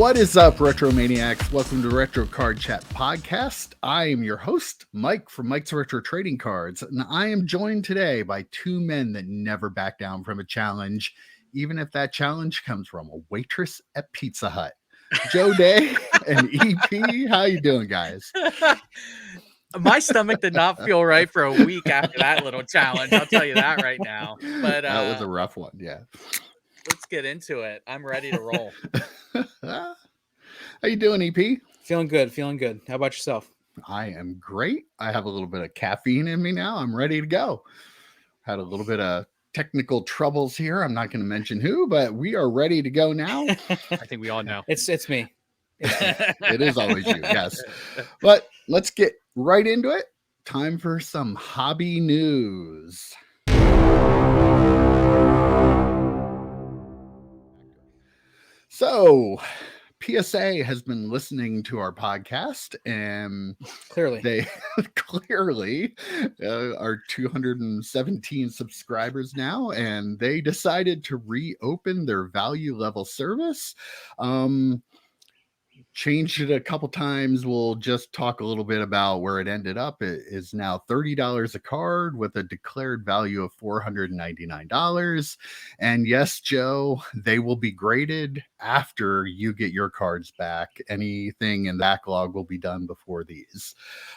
What is up, Retro Maniacs? Welcome to Retro Card Chat Podcast. I am your host, Mike from Mike's Retro Trading Cards, and I am joined today by two men that never back down from a challenge, even if that challenge comes from a waitress at Pizza Hut. Joe Day and EP, how you doing, guys? My stomach did not feel right for a week after that little challenge. I'll tell you that right now. But that was a rough one, yeah. Let's get into it. I'm ready to roll. How you doing, EP? Feeling good. How about yourself? I am great. I have a little bit of caffeine in me now. I'm ready to go. Had a little bit of technical troubles here. I'm not going to mention who, but we are ready to go now. I think we all know. It's me. It is always you, yes. But let's get right into it. Time for some hobby news. So, PSA has been listening to our podcast, and they clearly are 217 subscribers now, and they decided to reopen their value level service. Changed it a couple times. We'll just talk a little bit about where it ended up. It is now $30 a card with a declared value of $499. And yes, Joe, they will be graded after you get your cards back. Anything in backlog will be done before these.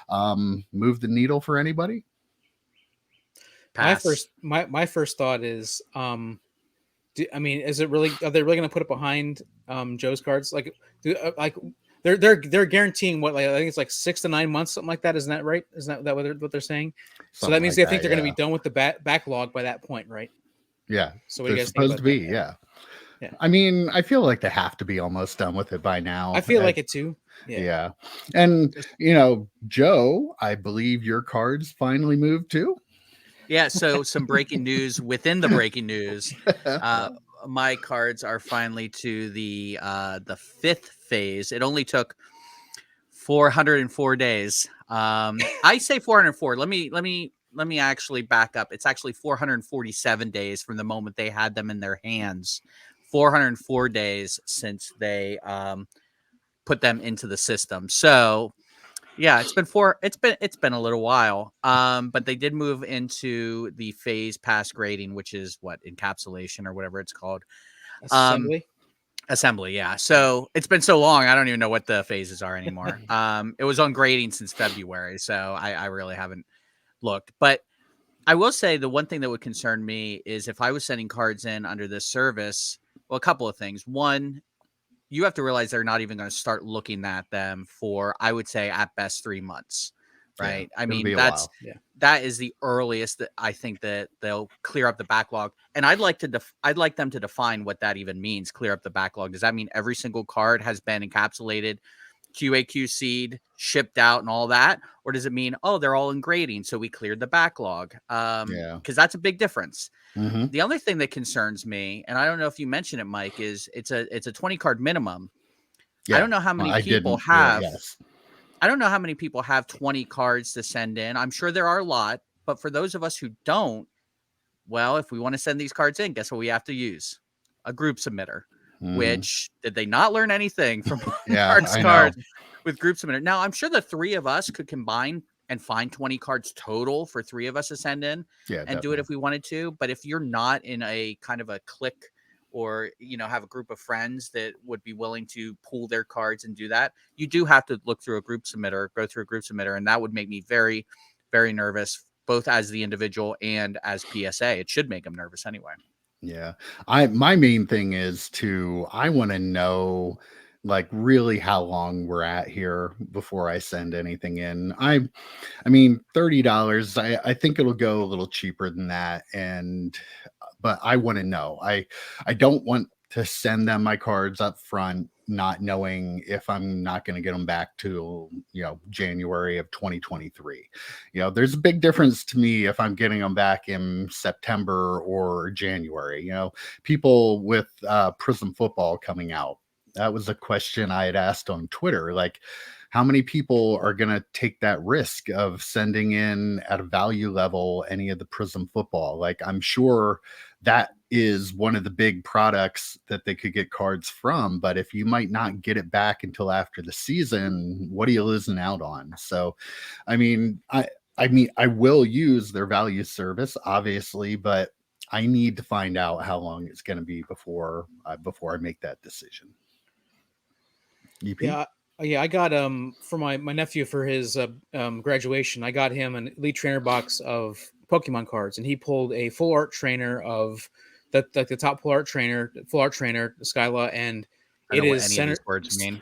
Move the needle for anybody? Pass. My first thought is, is it really? Are they really going to put it behind Joe's cards? They're guaranteeing what? Like, I think it's like 6 to 9 months, something like that. Isn't that right? Isn't that what they're saying? So that means they think they're going to be done with the backlog by that point, right? Yeah. So what do you guys supposed think to be? Yeah. I mean, I feel like they have to be almost done with it by now. I feel like it too. Yeah. And Joe, I believe your cards finally moved too. Yeah, so some breaking news within the breaking news. My cards are finally to the fifth phase. It only took 404 days. I say 404. Let me actually back up. It's actually 447 days from the moment they had them in their hands. 404 days since they put them into the system. So yeah, it's been a little while. But they did move into the phase pass grading, which is what, encapsulation or whatever it's called. Assembly, yeah. So it's been so long, I don't even know what the phases are anymore. It was on grading since February, so I really haven't looked. But I will say the one thing that would concern me is if I was sending cards in under this service, well, a couple of things. One, you have to realize they're not even going to start looking at them for, I would say, at best 3 months, right? Yeah, I mean, that is the earliest that I think that they'll clear up the backlog. And I'd like them to define what that even means, clear up the backlog. Does that mean every single card has been encapsulated, QAQC'd, shipped out and all that? Or does it mean, oh, they're all in grading, so we cleared the backlog? Because that's a big difference. Mm-hmm. The other thing that concerns me, and I don't know if you mentioned it, Mike, is it's a 20 card minimum. Yeah. I don't know how many people have. I don't know how many people have 20 cards to send in. I'm sure there are a lot, but for those of us who don't, well, if we want to send these cards in, guess what we have to use? A group submitter. Which did they not learn anything from cards with group submitter? Now, I'm sure the three of us could combine and find 20 cards total for three of us to send in and do it if we wanted to. But if you're not in a kind of a clique or, have a group of friends that would be willing to pool their cards and do that, you do have to go through a group submitter. And that would make me very, very nervous, both as the individual and as PSA. It should make them nervous anyway. Yeah. My main thing is I want to know like really how long we're at here before I send anything in. I mean, $30, I think it'll go a little cheaper than that. But I want to know, I don't want to send them my cards up front, not knowing if I'm not going to get them back till, January of 2023. There's a big difference to me if I'm getting them back in September or January. People with Prism football coming out. That was a question I had asked on Twitter. Like, how many people are going to take that risk of sending in at a value level any of the Prism football? Like, I'm sure that is one of the big products that they could get cards from, but if you might not get it back until after the season, what are you losing out on? So, I mean, I will use their value service, obviously, but I need to find out how long it's going to be before I make that decision. EP? Yeah, yeah. I got for my nephew for his graduation. I got him an Elite Trainer box of Pokemon cards, and he pulled a full art trainer of the top full art trainer, Skyla, and I don't it know what is any of these centered. words mean.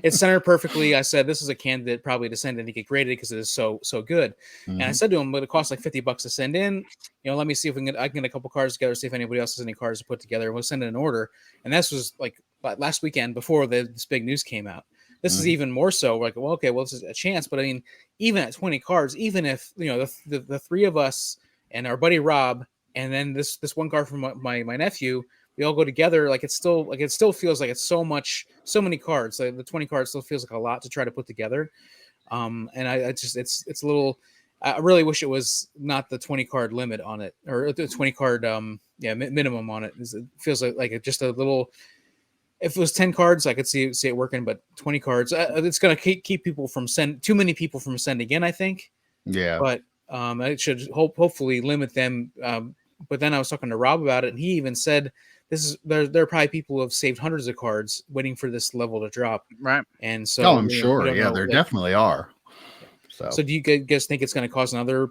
It's centered perfectly. I said this is a candidate probably to send in to get graded because it is so good. And I Mhm. said to him, but it costs like $50 to send in. Let me see if I can get a couple cards together, see if anybody else has any cards to put together. We'll send in an order. And this was like last weekend before this big news came out. This is Mhm. even more so. We're like, well, okay, well, this is a chance. But I mean, even at 20 cards, even if the three of us and our buddy Rob, and then this one card from my nephew, we all go together. Like it still feels like it's so many cards. Like the 20 cards still feels like a lot to try to put together. And I just it's a little. I really wish it was not the 20 card limit on it, or the 20 card minimum on it. It feels like just a little. If it was 10 cards, I could see it working, but 20 cards, it's going to keep people from too many people from sending in, I think. Yeah. But it should hopefully limit them. But then I was talking to Rob about it, and he even said there are probably people who have saved hundreds of cards waiting for this level to drop. Right. And Oh, so I'm we sure. don't Yeah, know. there Like, definitely are. yeah. So, So do you guys think it's going to cause another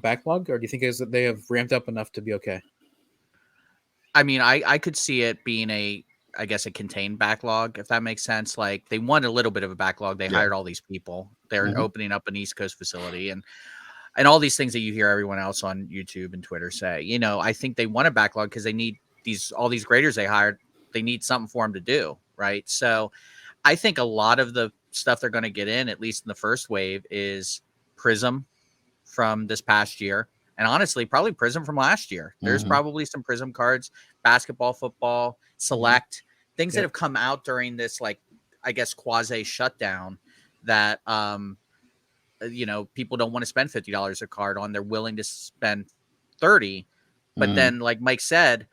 backlog, or do you think is that they have ramped up enough to be okay? I mean, I could see it being I guess a contained backlog, if that makes sense. Like they want a little bit of a backlog. They yeah. hired all these people. They're Mhm. opening up an East Coast facility and all these things that you hear everyone else on YouTube and Twitter say. I think they want a backlog because they need all these graders they hired. They need something for them to do, right? So I think a lot of the stuff they're going to get in, at least in the first wave, is Prism from this past year. And honestly, probably Prism from last year. There's Mhm. probably some Prism cards, basketball, football, Mhm. select, things that Yep. have come out during this, like, I guess, quasi shutdown that, people don't want to spend $50 a card on. They're willing to spend 30. But Mhm. then, like Mike said,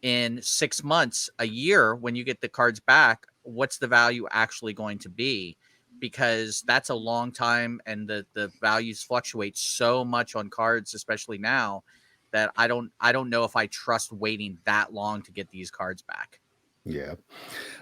in 6 months, a year, when you get the cards back, what's the value actually going to be? Because that's a long time, and the values fluctuate so much on cards, especially now, that I don't know if I trust waiting that long to get these cards back. Yeah.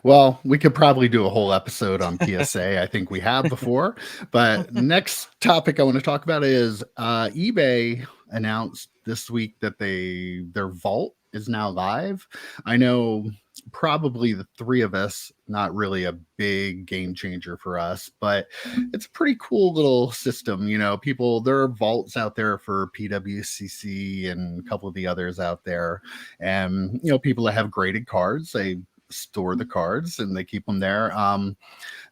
Well, we could probably do a whole episode on PSA. I think we have before. But next topic I want to talk about is eBay announced this week that their vault is now live. I know probably the three of us, not really a big game changer for us, but it's a pretty cool little system. There are vaults out there for PWCC and a couple of the others out there. And, people that have graded cards, they store the cards and they keep them there.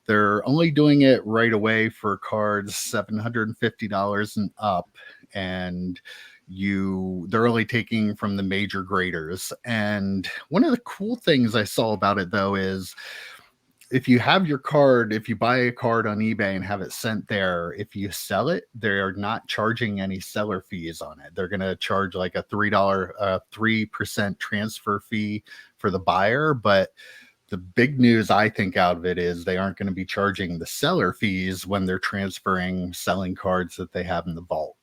They're only doing it right away for cards $750 and up, and they're only taking from the major graders. And one of the cool things I saw about it though is if you buy a card on eBay and have it sent there, if you sell it, they're not charging any seller fees on it. They're going to charge like a $3% transfer fee for the buyer. But the big news I think out of it is they aren't going to be charging the seller fees when they're selling cards that they have in the vault.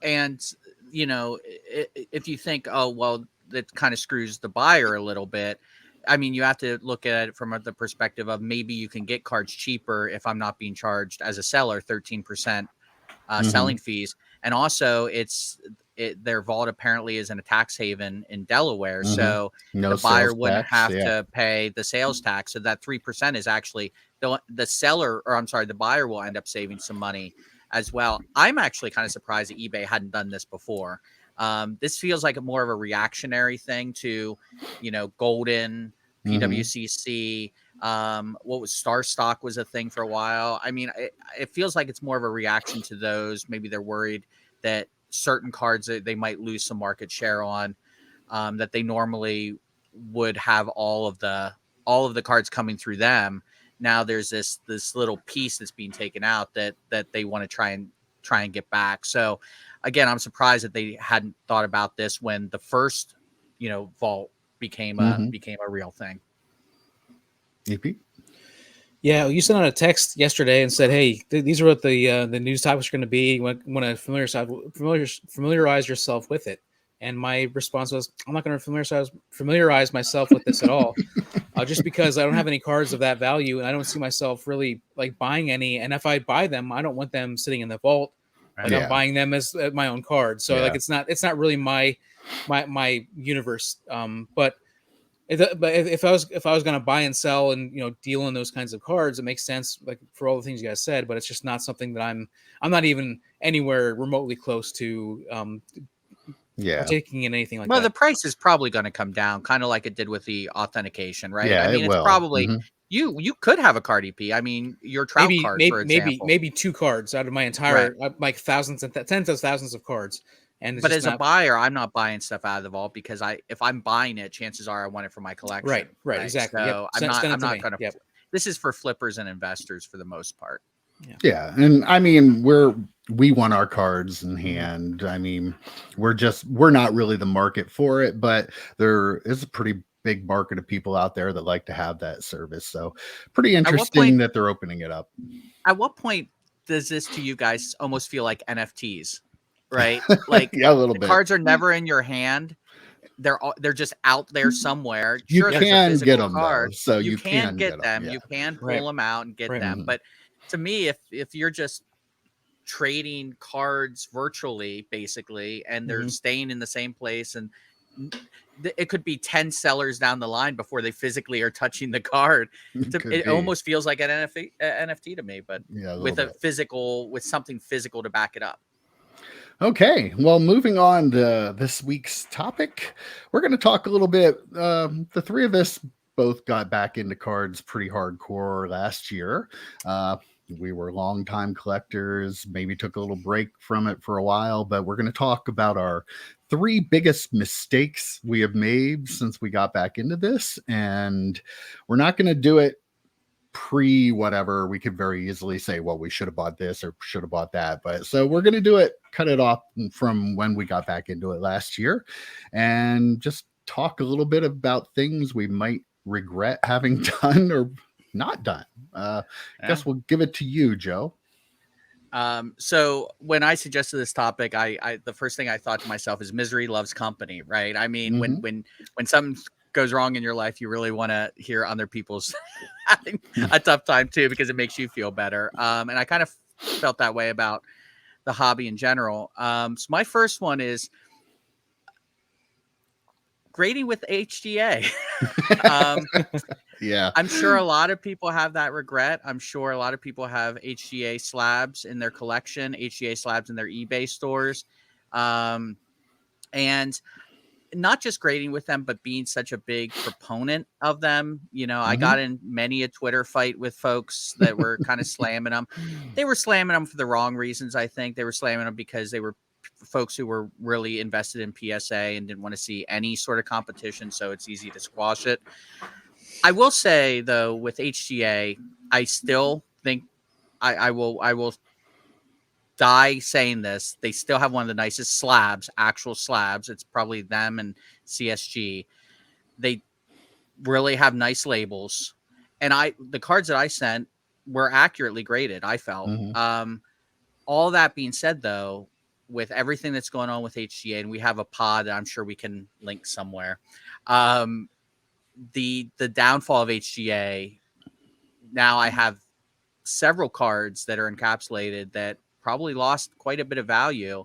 And if you think, oh well, that kind of screws the buyer a little bit. I mean, you have to look at it from the perspective of maybe you can get cards cheaper if I'm not being charged as a seller 13% Mm-hmm. selling fees, and also their vault apparently is in a tax haven in Delaware, Mm-hmm. so No the sales buyer wouldn't tax. have Yeah. to pay the sales tax. So that 3% is actually the seller, or I'm sorry, the buyer will end up saving some money as well. I'm actually kind of surprised that eBay hadn't done this before. This feels like more of a reactionary thing to, Golden, Mm-hmm. PWCC. What was Star Stock was a thing for a while. I mean, it feels like it's more of a reaction to those. Maybe they're worried that certain cards that they might lose some market share on, that they normally would have all of the cards coming through them. now there's this little piece that's being taken out that they want to try and get back. So again, I'm surprised that they hadn't thought about this when the first, vault became Mhm. a real thing. EP? Yeah, you sent out a text yesterday and said, "Hey, these are what the news topics are going to be. You want to familiarize yourself with it." And my response was, "I'm not going to familiarize myself with this at all, just because I don't have any cards of that value, and I don't see myself really like buying any. And if I buy them, I don't want them sitting in the vault. Like I'm Yeah. buying them as my own cards. So like Yeah. it's not really my universe. But if I was going to buy and sell and deal in those kinds of cards, it makes sense like for all the things you guys said. But it's just not something that I'm not even anywhere remotely close to Yeah. partaking in anything like Well, the that. price is probably going to come down, kind of like it did with the authentication, right? I Yeah, it mean, it's will. probably Mhm. you could have a card EP. I mean, your trout card, for example. Maybe two cards out of my entire like thousands and tens of thousands of cards, and it's But just as a not buyer, I'm not buying stuff out of the vault because if I'm buying it, chances are I want it for my collection. right. Exactly. Yep. So Send it I'm to not me. going to. Yep. This is for flippers and investors for the most part. Yeah, and I mean, we want our cards in Mhm. hand. I mean, we're not really the market for it, but there is a pretty big market of people out there that like to have that service. So, pretty At what interesting point? that they're opening it up. At what point does this to you guys almost feel like NFTs, right? Like Yeah, a little the bit. cards are never in your hand. They're just out there somewhere. You Sure, there's a can get physical them though, card. so You you can can get get them. them. Yeah. You can Right. pull them out and get Right. them. Mhm. But to me, if you're just trading cards virtually, basically, and they're Mhm. staying in the same place, and it could be 10 sellers down the line before they physically are touching the card. Could It be. almost feels like an NFT to me, but Yeah, a little with bit. with something physical to back it up. Okay, well, moving on to this week's topic, we're going to talk a little bit. The three of us both got back into cards pretty hardcore last year. We were longtime collectors, maybe took a little break from it for a while, but we're going to talk about our three biggest mistakes we have made since we got back into this. And we're not going to do it pre whatever. We could very easily say, well, we should have bought this or should have bought that. But so we're going to do it, cut it off from when we got back into it last year, and just talk a little bit about things we might regret having done or not done. I guess we'll give it to you, Joe. So when I suggested this topic, I the first thing I thought to myself is misery loves company, right? I mean, Mhm. when something goes wrong in your life, you really want to hear other people's having a tough time too, because it makes you feel better. And I kind of felt that way about the hobby in general. So my first one is grading with HGA. Yeah. I'm sure a lot of people have that regret. I'm sure a lot of people have HGA slabs in their collection, HGA slabs in their eBay stores. And not just grading with them, but being such a big proponent of them. I got Mhm. in many a Twitter fight with folks that were kind of slamming them. They were slamming them for the wrong reasons. I think they were slamming them because they were folks who were really invested in PSA and didn't want to see any sort of competition. So it's easy to squash it. I will say though, with HGA, I still think I will die saying this. They still have one of the nicest slabs, actual slabs. It's probably them and CSG. They really have nice labels. And the cards that I sent were accurately graded, I felt. Mhm. All that being said though, with everything that's going on with HGA, and we have a pod that I'm sure we can link somewhere. The downfall of HGA, now I have several cards that are encapsulated that probably lost quite a bit of value.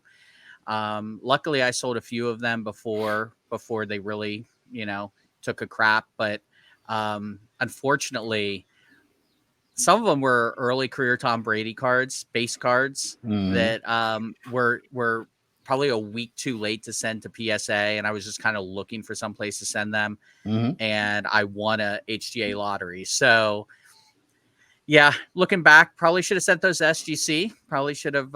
Luckily, I sold a few of them before they really, took a crap. But unfortunately, some of them were early career Tom Brady cards, base cards Mhm. that were probably a week too late to send to PSA, and I was just kind of looking for some place to send them, Mhm. and I won a HGA lottery. So yeah, looking back, probably should have sent those to SGC. Probably should have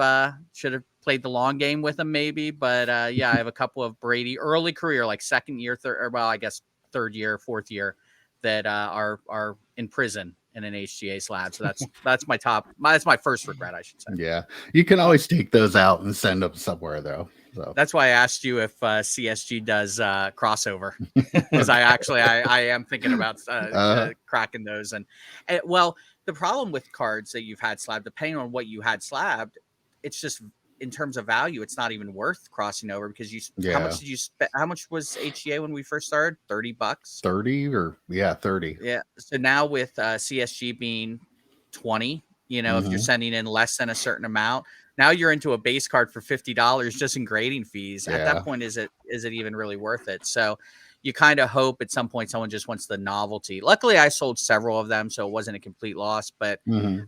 played the long game with them, maybe. But yeah, I have a couple of Brady early career, like second year, third, or well, I guess third year, fourth year, that are in prison in an HGA slab. So that's my first regret, I should say. Yeah, you can always take those out and send them somewhere though. So That's why I asked you if CSG does crossover, because I am thinking about cracking those. And well, the problem with cards that you've had slabbed, depending on what you had slabbed, it's just in terms of value, it's not even worth crossing over, because how much did you spend? How much was HGA when we first started? $30. 30 or 30. Yeah. So now with CSG being 20, if you're sending in less than a certain amount, now you're into a base card for $50 just in grading fees. At that point, is it even really worth it? So you kind of hope at some point someone just wants the novelty. Luckily, I sold several of them, so it wasn't a complete loss. But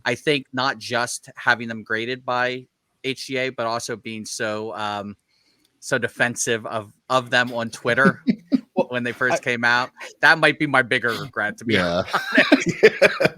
I think not just having them graded by HGA, but also being so defensive of them on Twitter when they first came out, that might be my bigger regret, to be honest.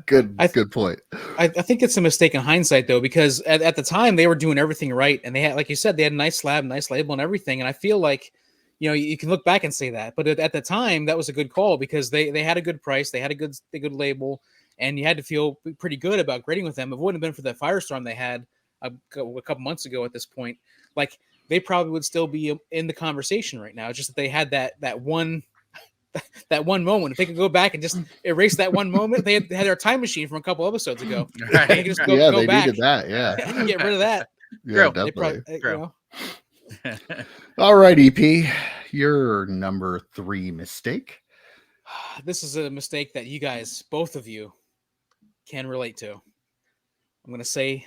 Good point. I think it's a mistake in hindsight, though, because at the time they were doing everything right, and they had, like you said, they had a nice slab, nice label, and everything. And I feel like, you can look back and say that, but at the time that was a good call, because they had a good price, they had a good label, and you had to feel pretty good about grading with them. If it wouldn't have been for that firestorm they had a couple months ago at this point, like, they probably would still be in the conversation right now. It's just that they had that one moment. If they could go back and just erase that one moment, they had their time machine from a couple episodes ago. Right. They could just go back. Needed that. Yeah. And get rid of that. Yeah, definitely. True. All right, EP, your number 3 mistake. This is a mistake that you guys, both of you, can relate to. I'm going to say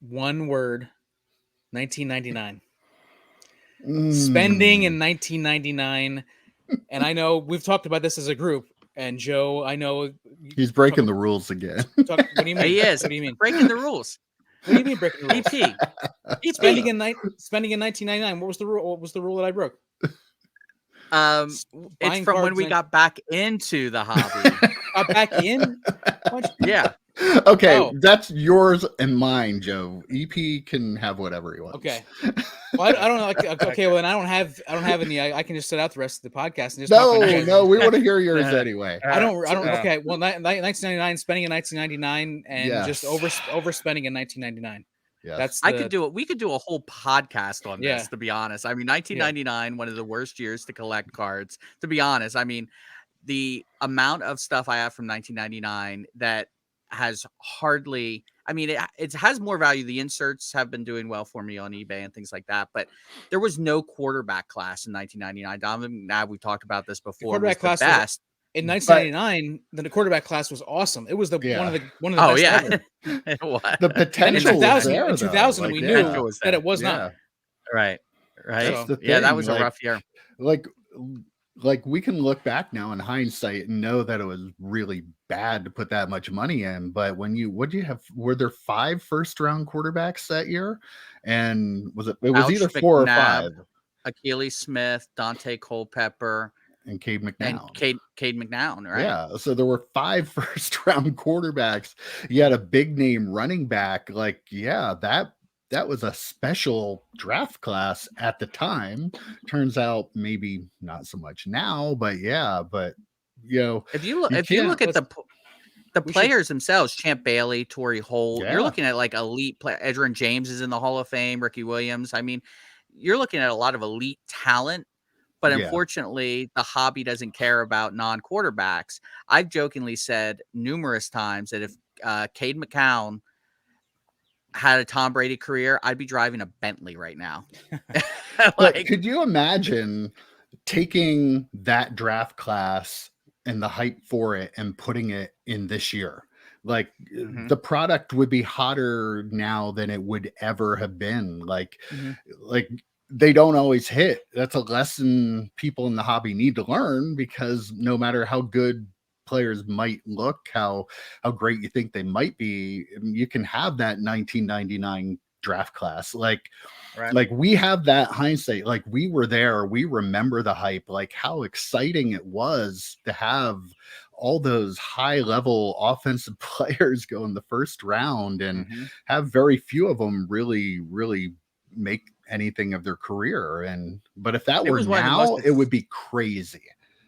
one word: 1999. Spending in 1999. And I know we've talked about this as a group. And Joe, I know he's breaking the rules again. What do you mean? He is. What do you mean? Breaking the rules. What do you mean breaking the rules? EP. Spending in 1999. What was the rule? What was the rule that I broke? It's from when we got back into the hobby. Back in? Yeah. Okay, that's yours and mine, Joe. EP can have whatever he wants. Okay. Well, I don't know. Okay, well then I don't have any. I can just sit out the rest of the podcast and just no. We want to hear yours anyway. I don't. Okay. Well, 1999, spending in 1999, and just overspending in 1999. Yeah, we could do a whole podcast on this, to be honest. I mean, 1999, one of the worst years to collect cards, to be honest. I mean, the amount of stuff I have from 1999 that has hardly, I mean, it has more value. The inserts have been doing well for me on eBay and things like that, but there was no quarterback class in 1999. Donovan, now we've talked about this before. Quarterback class best. In 1999, the quarterback class was awesome. It was one of the best ever. It was. The potential was there, in 2000 we knew that it was not. Right. So, that was a rough year. Like we can look back now in hindsight and know that it was really bad to put that much money in. But were there 5 first-round quarterbacks that year? And it was either 4 or 5. Achilles Smith, Dante Culpepper, and Cade McNown. And Cade McNown, right? Yeah. So there were 5 first-round quarterbacks. You had a big name running back. That was a special draft class at the time. Turns out maybe not so much now, but if you look at the players themselves, Champ Bailey, Torrey Holt, you're looking at like elite play. Edgerrin James is in the Hall of Fame, Ricky Williams. I mean, you're looking at a lot of elite talent, but unfortunately the hobby doesn't care about non-quarterbacks. I've jokingly said numerous times that if Cade McNown had a Tom Brady career, I'd be driving a Bentley right now. Could you imagine taking that draft class and the hype for it and putting it in this year? The product would be hotter now than it would ever have been. Like they don't always hit. That's a lesson people in the hobby need to learn, because no matter how good players might look, how great you think they might be, you can have that 1999 draft class. Like we have that hindsight. Like we were there, we remember the hype, like how exciting it was to have all those high level offensive players go in the first round and have very few of them really make anything of their career. But if that were now, it would be crazy.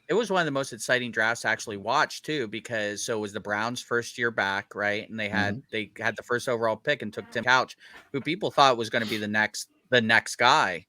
It was one of the most exciting drafts to actually watch too, because so it was the Browns' first year back, right? And Mhm. they had the first overall pick and took Tim Couch, who people thought was going to be the next guy.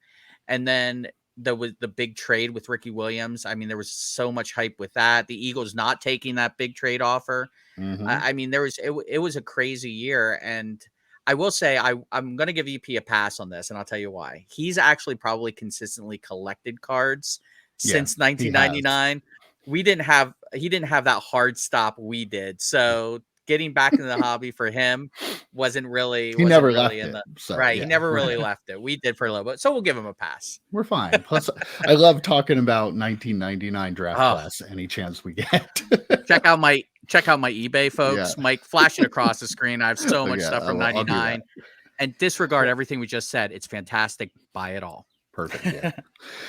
And then there was the big trade with Ricky Williams. I mean, there was so much hype with that. The Eagles not taking that big trade offer. Mhm. I mean, it was a crazy year, and I will say I'm going to give EP a pass on this, and I'll tell you why. He's actually probably consistently collected cards Yeah, since he has. 1999. He didn't have that hard stop we did. So getting back into the hobby for him He wasn't never really left in it. the So, right. He yeah, never we're really good. left it. We did for a little bit, so we'll give him a pass. We're fine. Plus, I love talking about 1999 draft Oh, class any chance we get. check out my eBay, Yeah. folks. Mike, flash it across the screen. I have so much Yeah, stuff from I'll do that. 99. And disregard Well, everything we just said. It's fantastic. Buy it all. Perfect. Yeah.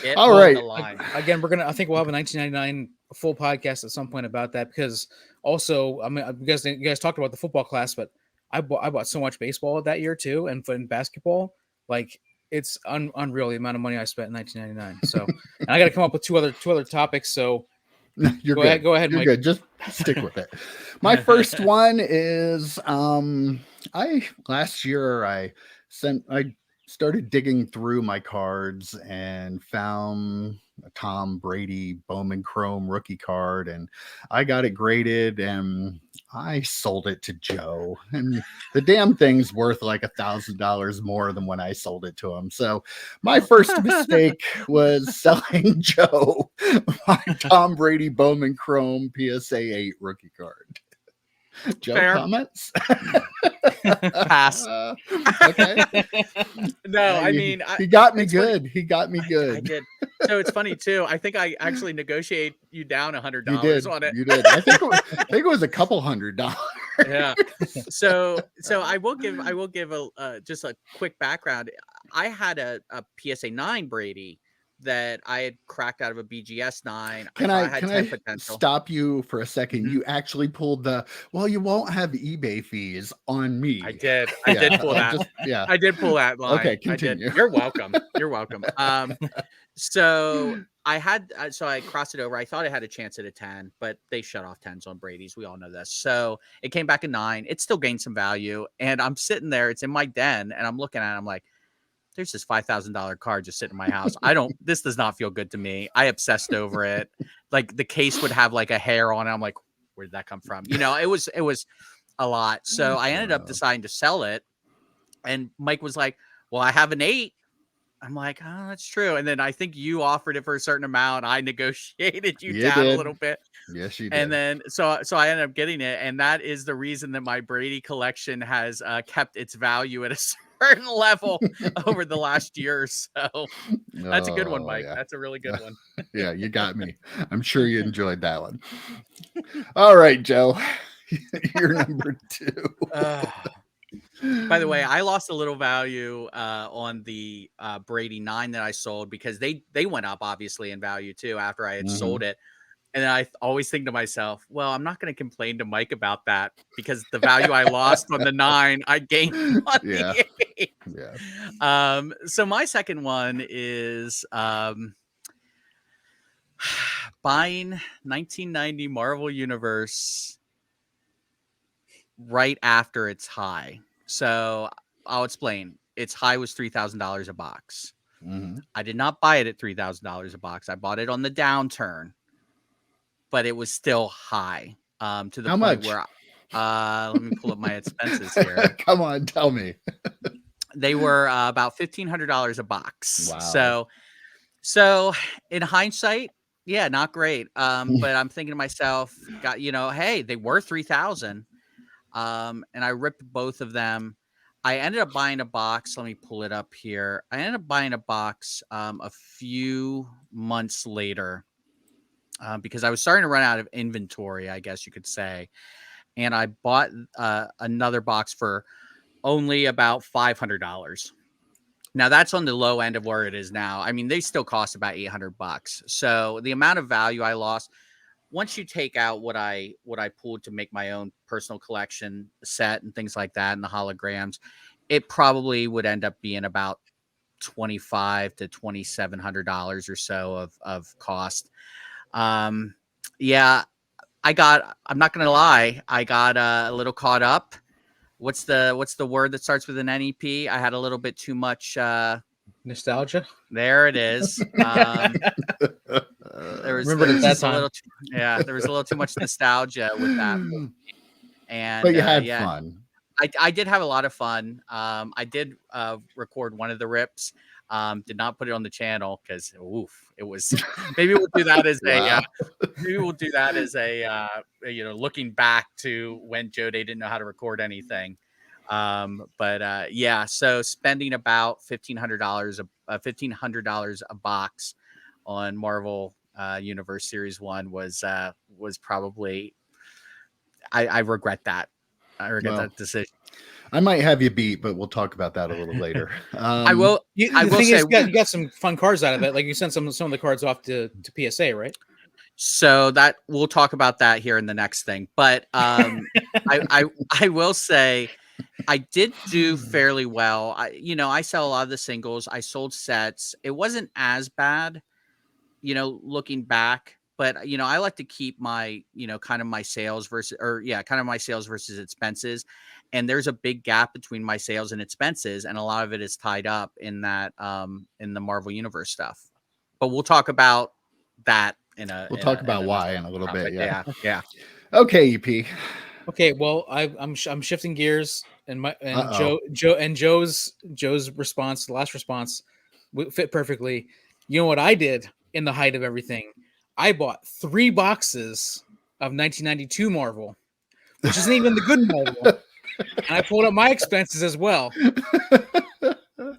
Get All on right. the line. again, I think we'll have a 1999 full podcast at some point about that, because also, I mean, you guys talked about the football class, but I bought so much baseball that year too, and basketball. Like, it's unreal the amount of money I spent in 1999. So, and I got to come up with two other topics. So You're good. go ahead, You're Mike. good. Just stick with it. My first one is I last year I started digging through my cards and found a Tom Brady Bowman Chrome rookie card, and I got it graded and I sold it to Joe, and the damn thing's worth like $1,000 more than when I sold it to him. So my first mistake was selling Joe my Tom Brady Bowman Chrome PSA 8 rookie card. Joe, Fair. comments? Pass. Okay. No, I He, mean, he got me it's funny. good. He got me I good. did. So it's funny too. I think I actually negotiate you down $100 You did. on it. You did. I think it was a couple $100. Yeah. So I will give a just a quick background. I had a PSA 9 Brady that I had cracked out of a BGS 9. I Can thought I I had can 10 I potential. stop you for a second? Mhm. You actually pulled well, you won't have eBay fees on me. I did. I did pull that. Yeah. I did pull that line. Okay, I did. continue. You're welcome. You're welcome. So I had, so I crossed it over. I thought I had a chance at a 10, but they shut off 10s on Brady's. We all know this. So it came back a 9. It still gained some value. And I'm sitting there, it's in my den, and I'm looking at it. I'm like, there's this $5,000 card just sitting in my house. This does not feel good to me. I obsessed over it. Like the case would have like a hair on it. I'm like, where did that come from? You know, it was a lot. So I ended up deciding to sell it. And Mike was like, well, I have an 8. I'm like, oh, that's true. And then I think you offered it for a certain amount. I negotiated you down a little bit. Yes, you did. And then so I ended up getting it. And that is the reason that my Brady collection has kept its value at a certain level over the last year or so. That's a good one, Mike. Yeah. That's a really good one. Yeah, you got me. I'm sure you enjoyed that one. All right, Joe. You're number 2. By the way, I lost a little value on the Brady 9 that I sold, because they went up obviously in value too after I had sold it. And I always think to myself, well, I'm not going to complain to Mike about that, because the value I lost on the 9, I gained on the 8. Yeah. So my second one is buying 1990 Marvel Universe right after its high. So I'll explain. Its high was $3,000 a box. I did not buy it at $3,000 a box. I bought it on the downturn, but it was still high to the How point much? where let me pull up my expenses here. Come on, tell me. They were about $1,500 a box. Wow. So in hindsight, yeah, not great. But I'm thinking to myself, hey, they were 3,000. And I ripped both of them. I ended up buying a box. Let me pull it up here. I ended up buying a box a few months later because I was starting to run out of inventory, I guess you could say. And I bought another box for only about $500. Now that's on the low end of where it is now. I mean, they still cost about $800. So the amount of value I lost, once you take out what I pulled to make my own personal collection set and things like that and the holograms, it probably would end up being about $2,500 to $2,700 or so of cost. Yeah, I'm not gonna lie, I got a little caught up. What's the word that starts with an NEP? I had a little bit too much. Nostalgia. There it is. Remember There was that just a time. little there was a little too much nostalgia with that movie. But And you had yeah, fun. I did have a lot of fun. I did record one of the rips. Did not put it on the channel because it was. Maybe we'll do that as Wow. maybe we'll do that as looking back to when Joe Day didn't know how to record anything. But yeah, so spending about $1,500 a box on Marvel Universe Series 1 was probably. I regret that. I regret Well, that decision. I might have you beat, but we'll talk about that a little later. I will The thing say is, you got some fun cards out of it. Like you sent some of the cards off to PSA, right? so that we'll talk about that here in the next thing. But I will say I did do fairly well. I sell a lot of the singles. I sold sets. It wasn't as bad, looking back. But I like to keep my, kind of my sales versus expenses. And there's a big gap between my sales and expenses, and a lot of it is tied up in that in the Marvel Universe stuff. But we'll talk about that We'll talk about in why another in a little bit. topic. Yeah. Yeah. Okay, EP. Okay, well, I'm shifting gears, and Uh-oh. Joe's response, the last response, fit perfectly. You know what I did in the height of everything? I bought 3 boxes of 1992 Marvel, which isn't even the good Marvel, and I pulled up my expenses as well.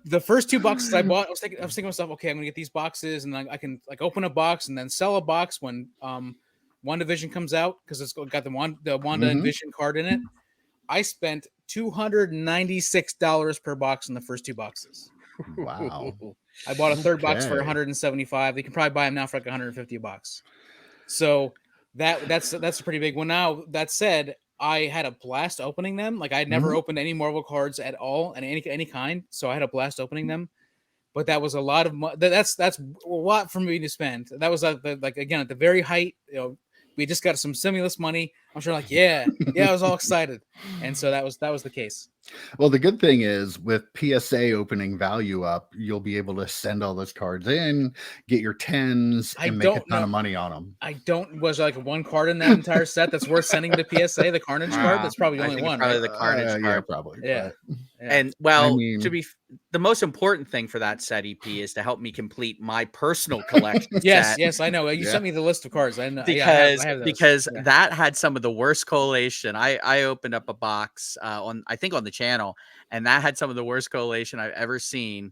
The first 2 boxes I bought, I was thinking to myself, okay, I'm gonna get these boxes, and I can like open a box and then sell a box when WandaVision comes out because it's got the Wanda and Vision card in it. I spent $296 per box in the first 2 boxes. Wow. I bought a third box for Okay. 175. You can probably buy them now for like 150 a box. So that's a pretty big one. Now that said, I had a blast opening them. Like I had never opened any Marvel cards at all, and any kind. So I had a blast opening them. But that was a lot of that's a lot for me to spend. That was like again at the very height. We just got some stimulus money. I'm sure, like I was all excited, and so that was the case. Well, the good thing is with PSA opening value up, you'll be able to send all those cards in, get your 10s, and make a ton of money on them. Was like one card in that entire set that's worth sending to PSA, the Carnage card. That's probably the only one, probably right? the Carnage card. Yeah, probably. Yeah. But, And well, the most important thing for that set, EP, is to help me complete my personal collection. Yes, I know. You sent me the list of cards. I know because I have because that had some of the worst collation. I opened up a box on the channel, and that had some of the worst collation I've ever seen.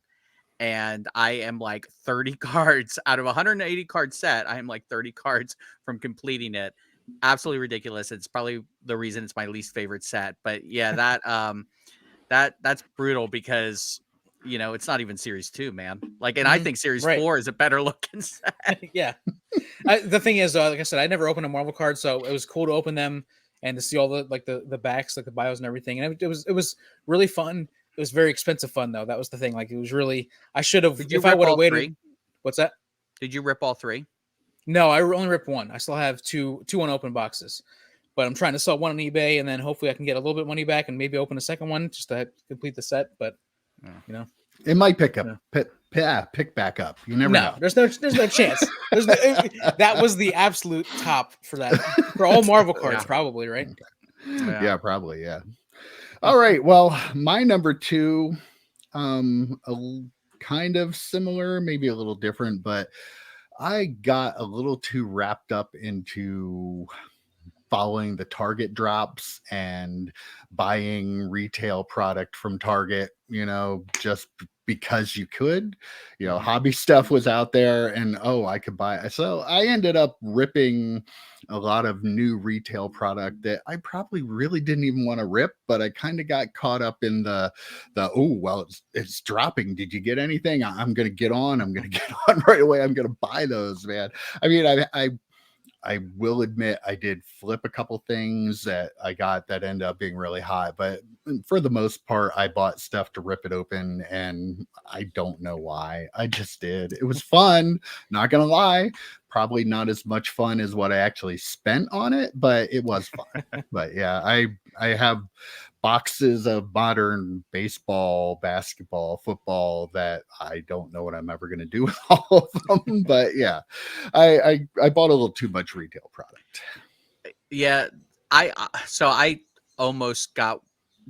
And I am like 30 cards out of a 180 card set. I am like 30 cards from completing it. Absolutely ridiculous. It's probably the reason it's my least favorite set. But yeah, that's brutal because it's not even series 2, man. Like, and I think series 4 is a better looking set. Yeah. The thing is, like I said, I never opened a Marvel card, so it was cool to open them and to see all the backs, like the bios and everything. And it was really fun. It was very expensive fun though. That was the thing. Like it was really, I should have, if I would have waited. 3? What's that? Did you rip all 3? No, I only ripped 1. I still have two unopened boxes, but I'm trying to sell one on eBay, and then hopefully I can get a little bit of money back and maybe open a second one just to complete the set. But it might pick back up. You never know. There's no chance. That was the absolute top for that for all Marvel cards, probably, right? Yeah, probably, yeah. All right. Well, my number 2, kind of similar, maybe a little different, but I got a little too wrapped up into following the Target drops and buying retail product from Target, just because you could, hobby stuff was out there and I could buy. So I ended up ripping a lot of new retail product that I probably really didn't even want to rip, but I kind of got caught up in the it's dropping. Did you get anything? I'm going to get on right away. I'm going to buy those, man. I mean, I will admit I did flip a couple things that I got that ended up being really hot, but for the most part, I bought stuff to rip it open, and I don't know why. I just did. It was fun, not gonna lie. Probably not as much fun as what I actually spent on it, but it was fun. But yeah, I have boxes of modern baseball, basketball, football that I don't know what I'm ever going to do with all of them. But yeah, I bought a little too much retail product. Yeah, so I almost got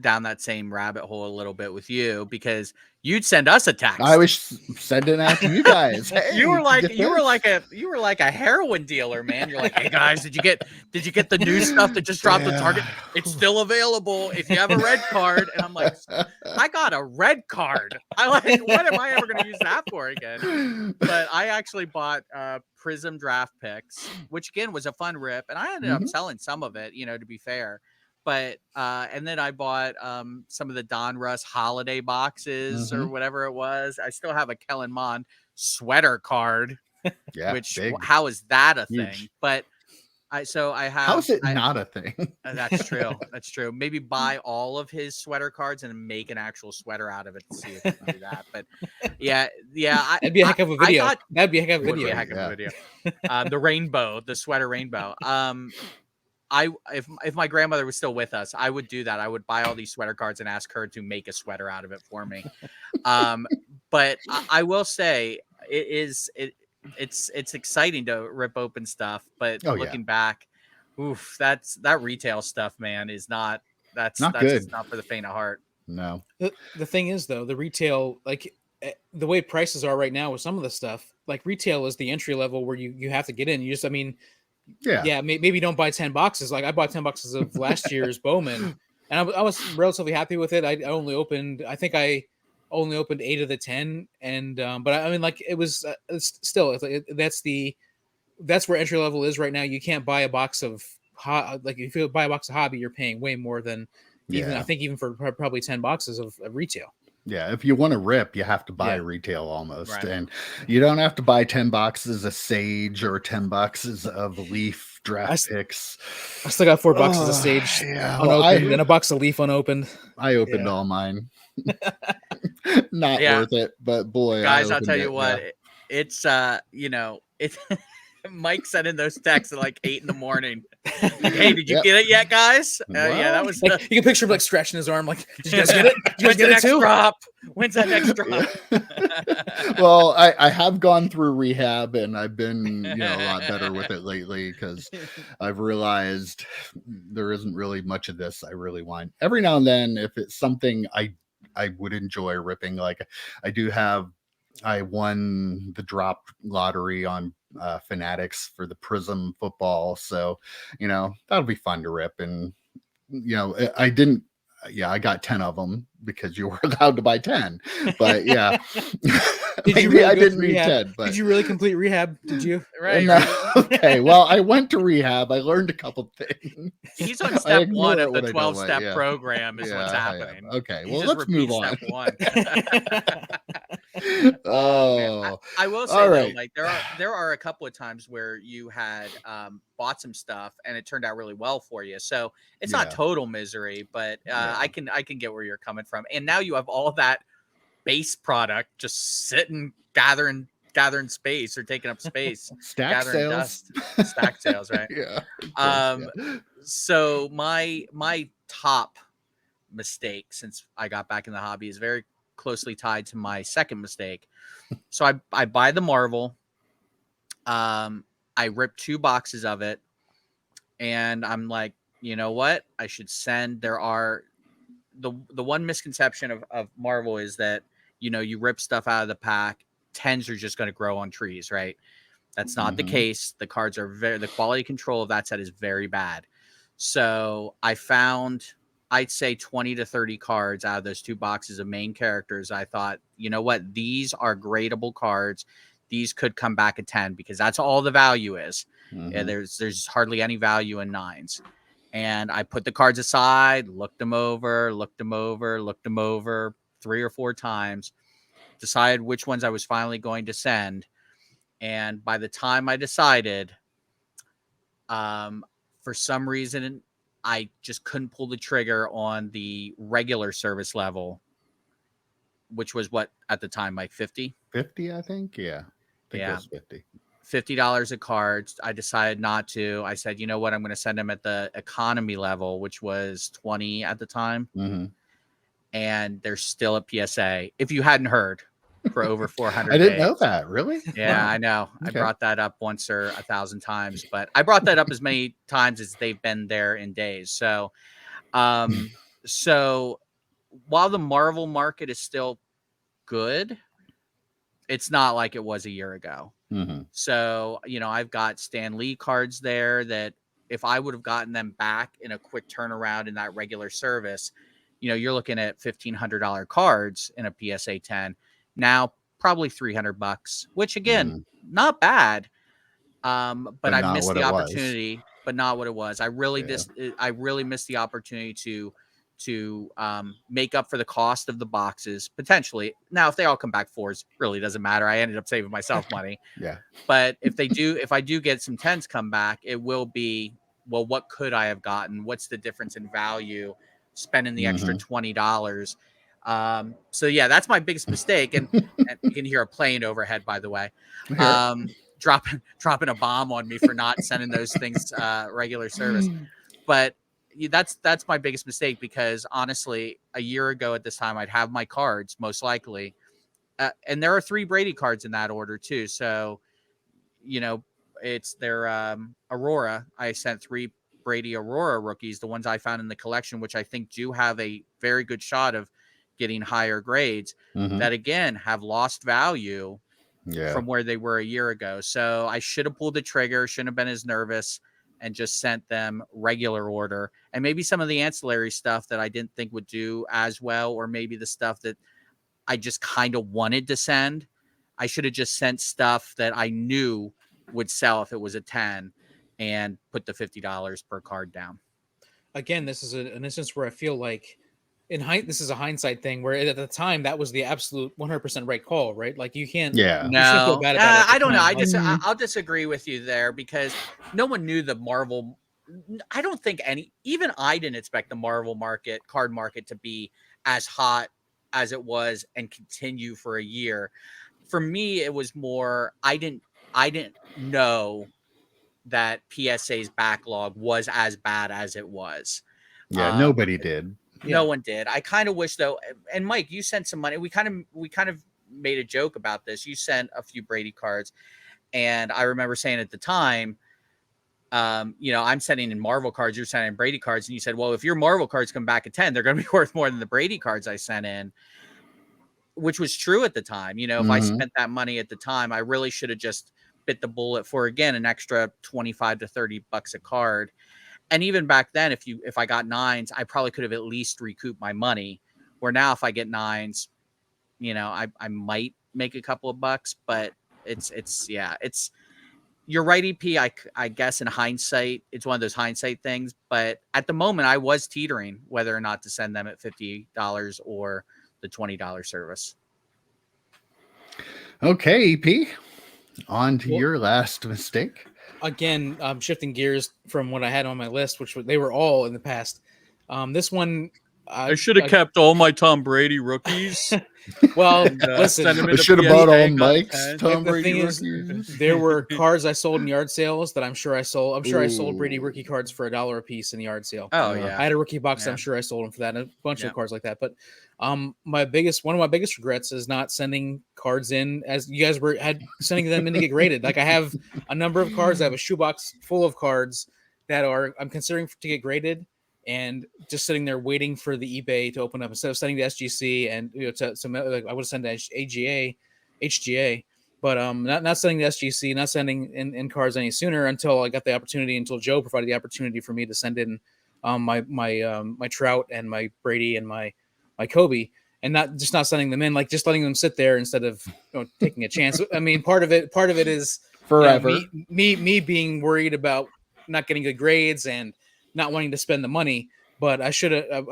down that same rabbit hole a little bit with you because you'd send us a text. I was sending out to you guys. Hey, you were like this? you were like a heroin dealer, man. You're like, hey guys, did you get the new stuff that just dropped on Target? It's still available if you have a red card. And I'm like, I got a red card. I like, what am I ever going to use that for again? But I actually bought Prism draft picks, which again was a fun rip, and I ended up selling some of it, to be fair. But and then I bought some of the Don Russ holiday boxes or whatever it was. I still have a Kellen Mond sweater card, which big. How is that a Huge thing? But I have. How's it not a thing? That's true. That's true. Maybe buy all of his sweater cards and make an actual sweater out of it to see if you can do that. But yeah. That'd be a heck of a video. That'd be a heck of a video. Would be a heck of a video. The sweater rainbow. If my grandmother was still with us, I would do that. I would buy all these sweater cards and ask her to make a sweater out of it for me. But I will say it's exciting to rip open stuff, but looking back, oof, that retail stuff, man, is not that's good. Just not for the faint of heart. No. The thing is, though, the retail, like the way prices are right now with some of the stuff, like retail is the entry level where you have to get in. Maybe don't buy 10 boxes. Like I bought 10 boxes of last year's Bowman, and I was relatively happy with it. I only opened 8 of the 10, and but I mean, like it was that's where entry level is right now. You can't buy a box of if you buy a box of hobby, you're paying way more than even for probably 10 boxes of retail. Yeah, if you want to rip, you have to buy retail almost. Right. And you don't have to buy 10 boxes of Sage or 10 boxes of Leaf draft picks. I still got 4 boxes of Sage unopened and a box of Leaf unopened. I opened all mine. Not worth it, but boy, guys, I'll tell you what, it's it's Mike sent in those texts at like 8 a.m. Hey, did you get it yet, guys? Yeah, that was. You can picture him like scratching his arm, like, did you guys get it? Did you guys get it too? Drop? When's that next drop? Well, I have gone through rehab, and I've been a lot better with it lately because I've realized there isn't really much of this I really want. Every now and then, if it's something I would enjoy ripping, like I won the drop lottery on Fanatics for the Prism football, so that'll be fun to rip. And I didn't. Yeah, I got 10 of them because you were allowed to buy 10. But yeah, I didn't need 10. But did you really complete rehab? Did you? Right. Okay. Well, I went to rehab. I learned a couple things. He's on step 1 of the 12-step program. Is what's happening. Okay. Well, let's move on. Step 1. Oh, I will say though, like there are a couple of times where you had bought some stuff and it turned out really well for you. So it's not total misery, but I can get where you're coming from. And now you have all that base product just sitting, gathering space or taking up space. Stack sales. Dust. Stack sales, right? Yeah. So my top mistake since I got back in the hobby is very closely tied to my second mistake. So I buy the Marvel. I rip 2 boxes of it, and I'm like, you know what? I should send. There are the one misconception of Marvel is that you rip stuff out of the pack, 10s are just going to grow on trees, right? That's not the case. The cards are the quality control of that set is very bad. So I found, I'd say 20 to 30 cards out of those 2 boxes of main characters. I thought, you know what? These are gradable cards. These could come back at 10 because that's all the value is. Yeah, there's hardly any value in 9s. And I put the cards aside, looked them over 3 or 4 times, decided which ones I was finally going to send. And by the time I decided, For some reason, I just couldn't pull the trigger on the regular service level, which was what at the time, like 50. 50, I think. Yeah. I think it Yeah. was 50. $50 a card. I decided not to. I said, you know what? I'm going to send them at the economy level, which was 20 at the time. Mm-hmm. And they're still at PSA. If you hadn't heard, for over 400 I didn't days. know that. Really? Yeah, Wow. I know. I Okay. brought that up once or 1,000 times, but I brought that up as many times as they've been there in days. So, so while the Marvel market is still good, it's not like it was a year ago. Mm-hmm. So, I've got Stan Lee cards there that if I would have gotten them back in a quick turnaround in that regular service, you're looking at $1,500 cards in a PSA 10. Now, probably $300, which again, not bad. But I not missed what the it was. opportunity, but not what it was. I really missed the opportunity to make up for the cost of the boxes potentially. Now, if they all come back fours, really doesn't matter. I ended up saving myself money. Yeah. But if I do get some 10s come back, it will be, well, what could I have gotten? What's the difference in value spending the extra $20? So yeah, that's my biggest mistake. And you can hear a plane overhead, by the way. Dropping a bomb on me for not sending those things regular service. But that's my biggest mistake, because honestly, a year ago at this time, I'd have my cards most likely. And there are 3 Brady cards in that order too. So, it's their Aurora. I sent 3 Brady Aurora rookies, the ones I found in the collection, which I think do have a very good shot of getting higher grades, that again have lost value from where they were a year ago. So I should have pulled the trigger, shouldn't have been as nervous, and just sent them regular order. And maybe some of the ancillary stuff that I didn't think would do as well, or maybe the stuff that I just kind of wanted to send, I should have just sent stuff that I knew would sell if it was a 10, and put the $50 per card down. Again, this is an instance where I feel like this is a hindsight thing, where at the time that was the absolute 100% right call, right? Like you can't, Yeah. you shouldn't feel No, bad about it. I don't know. Like, I'll disagree with you there, because no one knew the Marvel. I don't think even I didn't expect the Marvel card market to be as hot as it was and continue for a year. For me, it was more, I didn't know that PSA's backlog was as bad as it was. Yeah, nobody did. No one did. I kind of wish though. And Mike, you sent some money. We kind of made a joke about this. You sent a few Brady cards, and I remember saying at the time, I'm sending in Marvel cards, you're sending in Brady cards, and you said, well, if your Marvel cards come back at 10, they're going to be worth more than the Brady cards I sent in, which was true at the time. If I spent that money at the time, I really should have just bit the bullet for, again, an extra 25 to $30 a card. And even back then, if I got 9s, I probably could have at least recouped my money. Where now, if I get 9s, I might make a couple of bucks, but it's you're right, EP. I guess in hindsight, it's one of those hindsight things. But at the moment, I was teetering whether or not to send them at $50 or the $20 service. Okay, EP. On to your last mistake. Again, shifting gears from what I had on my list, which they were all in the past. This one, I should have kept all my Tom Brady rookies. Well, listen, I should have bought all Mike's Tom Brady rookies. There were cards I sold in yard sales that I'm sure I sold. I'm sure I sold Brady rookie cards for $1 a piece in the yard sale. Oh yeah, I had a rookie box. I'm sure I sold them for that, and a bunch of cards like that. But one of my biggest regrets is not sending cards in as you guys had sending them in to get graded. Like I have a number of cards. I have a shoebox full of cards that I'm considering to get graded, and just sitting there waiting for the eBay to open up instead of sending the SGC and I would send the HGA, but not sending the SGC, not sending in cards any sooner until I got the opportunity, until Joe provided the opportunity for me to send in my Trout and my Brady and my Kobe, and not sending them in, like just letting them sit there instead of taking a chance. I mean, part of it is forever me being worried about not getting good grades and not wanting to spend the money, but I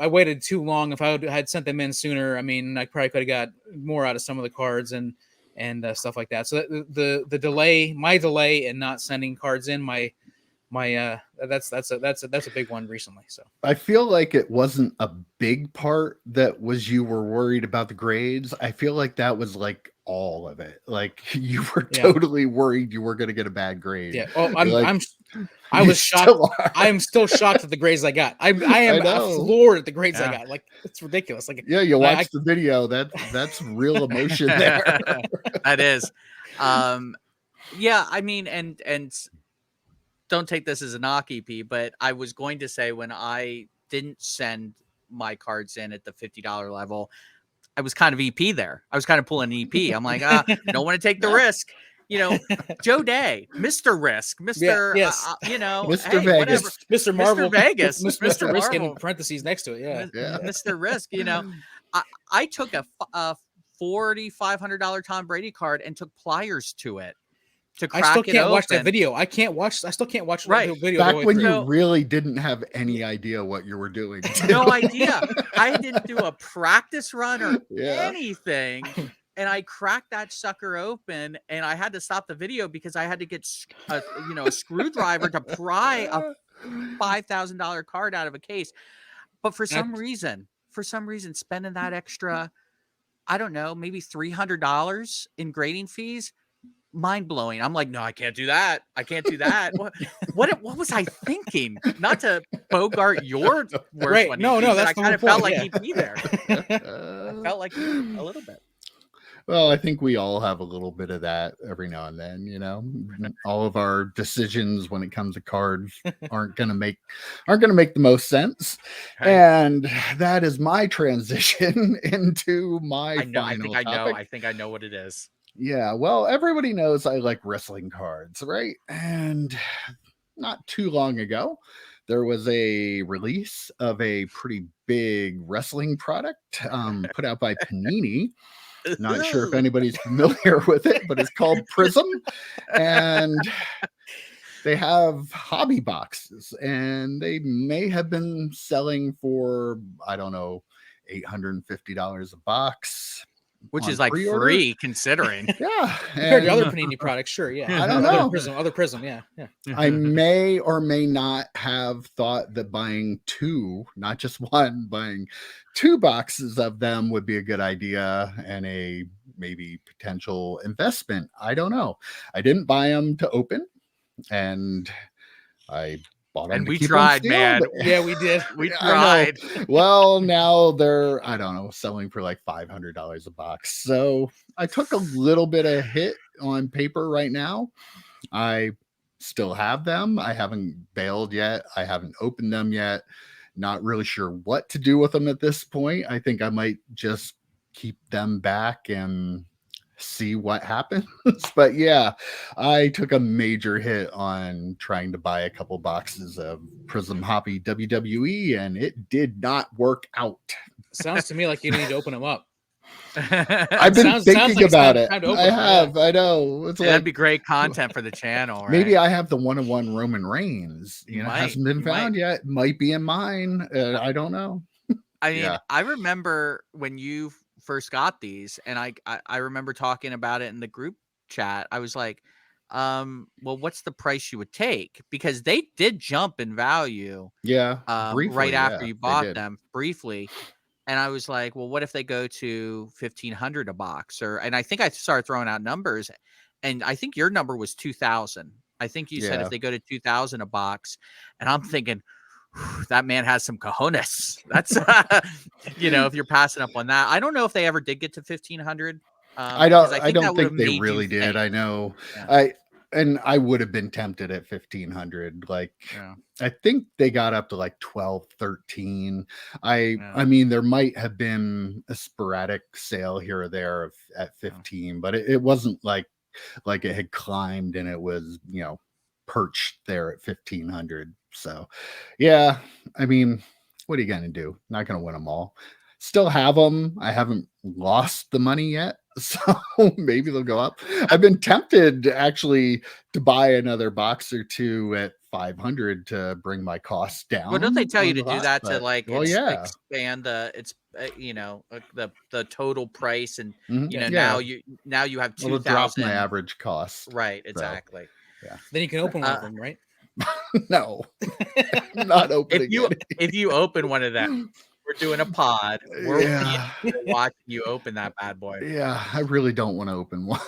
waited too long. If I had sent them in sooner, I mean, I probably could have got more out of some of the cards and stuff like that. So my delay in not sending cards in, my my that's a big one recently. So I feel like it wasn't a big part that was you were worried about the grades. I feel like that was like all of it. Like you were Yeah. totally worried you were going to get a bad grade. yeah. Oh, Like, I you was shocked. still are. I am still shocked at the grades I got. I am know. floored at the grades I Yeah. got. Like it's ridiculous. Like Yeah, you and I- watch the video. That's real emotion there. That is. Yeah, I mean, and don't take this as a knock, EP, but I was going to say when I didn't send my cards in at the $50 level, I was kind of EP there. I was kind of pulling an EP. I'm like, don't want to take the risk. You know, Joe Day, Mr. Risk, Mr. yes. You know, Mr. hey, Vegas. whatever. Mr. Marvel, Vegas, Mr. Risk in Marvel. parentheses next to it. Yeah. Yeah. Mr. Risk. You know, I took a $4,500 Tom Brady card and took pliers to it to crack I still it can't watch that open. video. I still can't watch Right. the video. Back the way when through. you really didn't have any idea what you were doing. No idea. I didn't do a practice run or Yeah. anything. And I cracked that sucker open, and I had to stop the video because I had to get a screwdriver to pry a $5,000 card out of a case. But for some reason, spending that extra, I don't know, maybe $300 in grading fees, mind blowing. I'm like, no, I can't do that. I can't do that. What was I thinking? Not to bogart your worst Right. one. No, EP, no, but that's I the kind whole of felt point, like EP there. I felt like a little bit. Well, I think we all have a little bit of that every now and then, you know. All of our decisions when it comes to cards aren't gonna make the most sense. Right. And that is my transition into my I know. final I think topic. I think I know what it is. Yeah, well, everybody knows I like wrestling cards, right? And not too long ago, there was a release of a pretty big wrestling product put out by Panini. Not sure if anybody's familiar with it, but it's called Prism. And they have hobby boxes, and they may have been selling for, I don't know, $850 a box. Which on is like pre-order. free considering. Yeah. Compared to and other Panini products, sure, yeah. I don't know. Other Prism, yeah. I may or may not have thought that buying two, not just one, buying two boxes of them would be a good idea and a maybe potential investment. I don't know. I didn't buy them to open, and I bought them And to we keep them tried, sealed. man. Yeah, we did. We I know. tried. Well, now they're, I don't know, selling for like $500 a box. So I took a little bit of hit on paper right now. I still have them. I haven't bailed yet. I haven't opened them yet. Not really sure what to do with them at this point. I think I might just keep them back and see what happens. But yeah, I took a major hit on trying to buy a couple boxes of Prism Hoppy WWE, and it did not work out. Sounds to me like you need to open them up. I've been Sounds thinking like it's about time it. to open I them, have. I know. It's That'd like be great content for the channel, right? maybe I have the 1-on-1 Roman Reigns. You It might, hasn't been you might. found yet. Might be in mine. I don't know. I mean, Yeah. I remember when you first got these, and I remember talking about it in the group chat. I was like, well, what's the price you would take? Because they did jump in value Yeah. Briefly, right after yeah, you they bought did. them briefly. And I was like, well, what if they go to $1,500 a box? And I think I started throwing out numbers, and I think your number was 2,000. I think you said Yeah. if they go to 2,000 a box, and I'm thinking, that man has some cojones. That's if you're passing up on that. I don't know if they ever did get to 1,500. I because don't. I that don't would have think they made you really did. think. I know. Yeah. I would have been tempted at 1,500. Like, Yeah. I think they got up to like 12, 13. I Yeah. mean, there might have been a sporadic sale here or there at 15, but it wasn't like it had climbed and it was, perched there at 1,500. So, yeah, I mean, what are you gonna do? Not gonna win them all. Still have them. I haven't lost the money yet, so maybe they'll go up. I've been tempted actually to buy another box or two at 500 to bring my costs down. Well, don't they tell you on to the do lot, that to but- like well, yeah. expand the total price, and Mhm. now you have It'll drop my 2,000. average cost. Right, exactly. Then you can open one of them, right? No, I'm not opening it. If you open one of them, we're doing a pod. We're Yeah. watching you open that bad boy. Yeah, I really don't want to open one.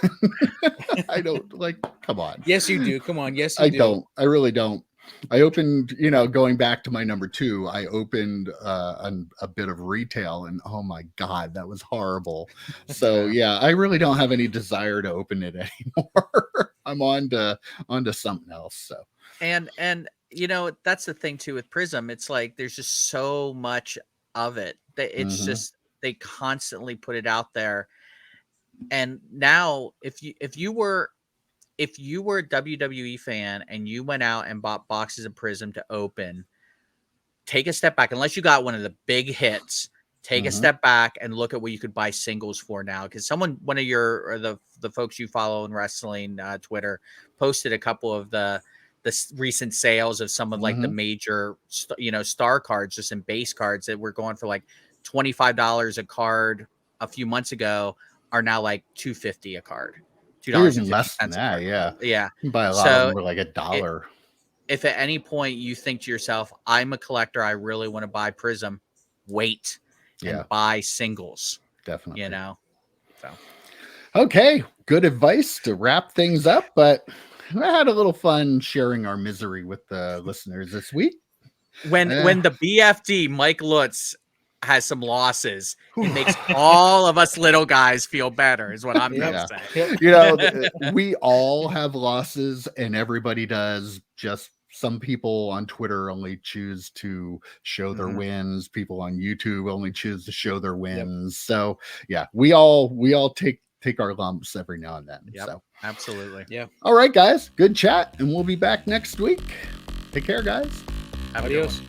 I don't like. Come on. Yes, you do. Come on. Yes, you I do. don't. I really don't. I opened, going back to my number 2, I opened a bit of retail, and oh my God, that was horrible. So yeah, I really don't have any desire to open it anymore. I'm on to something else. So and that's the thing too with Prism. It's like there's just so much of it that it's just they constantly put it out there. And now if you were a WWE fan and you went out and bought boxes of Prism to open, take a step back. Unless you got one of the big hits, take a step back and look at what you could buy singles for now. Because one of the folks you follow in wrestling Twitter posted a couple of the recent sales of some of like the major star cards, just in base cards that were going for like $25 a card a few months ago are now like $2.50 a card. even less than that. Yeah. You can buy a lot of them for like $1. If at any point you think to yourself, I'm a collector, I really want to buy Prism, wait and buy singles. Definitely. So okay, good advice to wrap things up, but I had a little fun sharing our misery with the listeners this week. When the BFD Mike Lutz has some losses, it makes all of us little guys feel better, is what I'm gonna say. We all have losses, and everybody does. Just some people on Twitter only choose to show their wins. People on YouTube only choose to show their wins. So yeah, we all take our lumps every now and then. So absolutely. Yeah. All right, guys. Good chat, and we'll be back next week. Take care, guys. Adios.